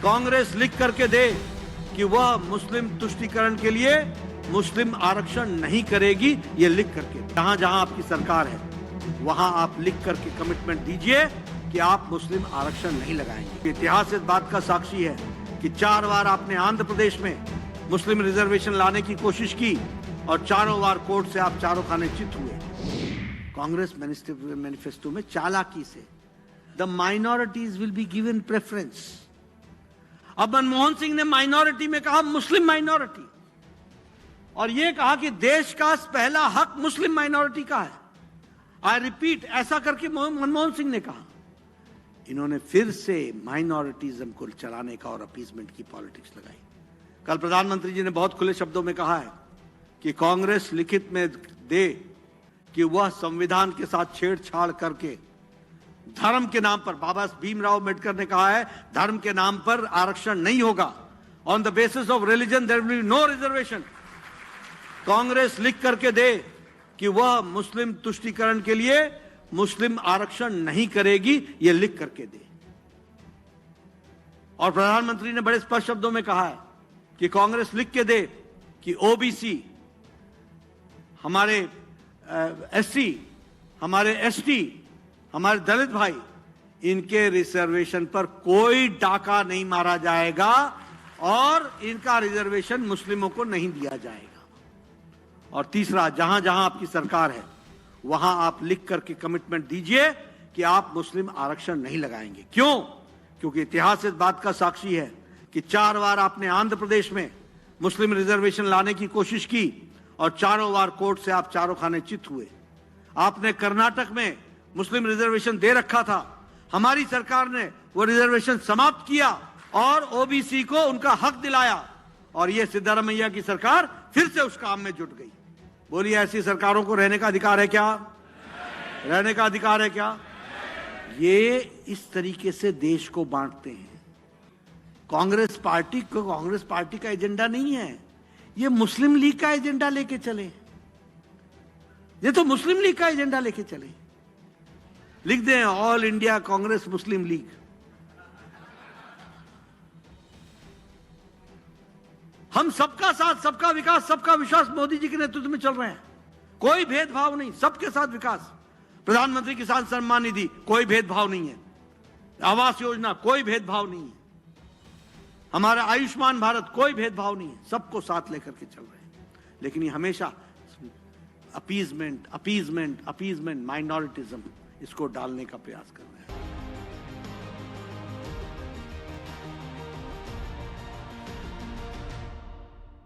कांग्रेस लिख करके दे कि वह मुस्लिम तुष्टीकरण के लिए मुस्लिम आरक्षण नहीं करेगी, ये लिख करके। जहां जहां आपकी सरकार है वहां आप लिख करके कमिटमेंट दीजिए कि आप मुस्लिम आरक्षण नहीं लगाएंगे। इतिहास इस बात का साक्षी है कि 4 बार आपने आंध्र प्रदेश में मुस्लिम रिजर्वेशन लाने की कोशिश की और चारों बार कोर्ट से आप चारों खाने चित हुए। कांग्रेस मैनिफेस्टो में चालाकी से the minorities will be given preference. अब मनमोहन सिंह ने माइनॉरिटी में कहा मुस्लिम माइनॉरिटी, और यह कहा कि देश का पहला हक मुस्लिम माइनॉरिटी का है। आई रिपीट, ऐसा करके मनमोहन सिंह ने कहा। इन्होंने फिर से माइनॉरिटीज्म को चलाने का और अपीजमेंट की पॉलिटिक्स लगाई। कल प्रधानमंत्री जी ने बहुत खुले शब्दों में कहा है कि कांग्रेस लिखित में दे कि वह संविधान के साथ छेड़छाड़ करके धर्म के नाम पर, बाबा भीमराव अम्बेडकर ने कहा है धर्म के नाम पर आरक्षण नहीं होगा। On the basis of religion there will be no reservation. Congress लिख करके दे कि वह मुस्लिम तुष्टीकरण के लिए मुस्लिम आरक्षण नहीं करेगी, यह लिख करके दे। और प्रधानमंत्री ने बड़े स्पष्ट शब्दों में कहा है कि कांग्रेस लिख के दे कि ओबीसी, हमारे एससी, हमारे एसटी, हमारे दलित भाई, इनके रिजर्वेशन पर कोई डाका नहीं मारा जाएगा और इनका रिजर्वेशन मुस्लिमों को नहीं दिया जाएगा। और तीसरा, जहां जहां आपकी सरकार है वहां आप लिख करके कमिटमेंट दीजिए कि आप मुस्लिम आरक्षण नहीं लगाएंगे। क्यों? क्योंकि इतिहास इस बात का साक्षी है कि 4 बार आपने आंध्र प्रदेश में मुस्लिम रिजर्वेशन लाने की कोशिश की और चारों बार कोर्ट से आप चारों खाने चित हुए। आपने कर्नाटक में मुस्लिम रिजर्वेशन दे रखा था, हमारी सरकार ने वो रिजर्वेशन समाप्त किया और ओबीसी को उनका हक दिलाया, और ये सिद्धारमैया की फिर से उस काम में जुट गई। बोलिए, ऐसी सरकारों को रहने का अधिकार है क्या? रहने का अधिकार है क्या? ये इस तरीके से देश को बांटते हैं। कांग्रेस पार्टी का एजेंडा नहीं है, ये मुस्लिम लीग का एजेंडा लेके चले। ये तो मुस्लिम लीग का एजेंडा लेके चले। लिख दें ऑल इंडिया कांग्रेस मुस्लिम लीग। हम सबका साथ, सबका विकास, सबका विश्वास मोदी जी के नेतृत्व में चल रहे हैं। कोई भेदभाव नहीं, सबके साथ विकास। प्रधानमंत्री किसान सम्मान निधि, कोई भेदभाव नहीं है। आवास योजना, कोई भेदभाव नहीं है। हमारा आयुष्मान भारत, कोई भेदभाव नहीं है। सबको साथ लेकर के चल रहे हैं। लेकिन ये हमेशा अपीजमेंट, माइनॉरिटिज्म, इसको डालने का प्रयास कर रहे हैं।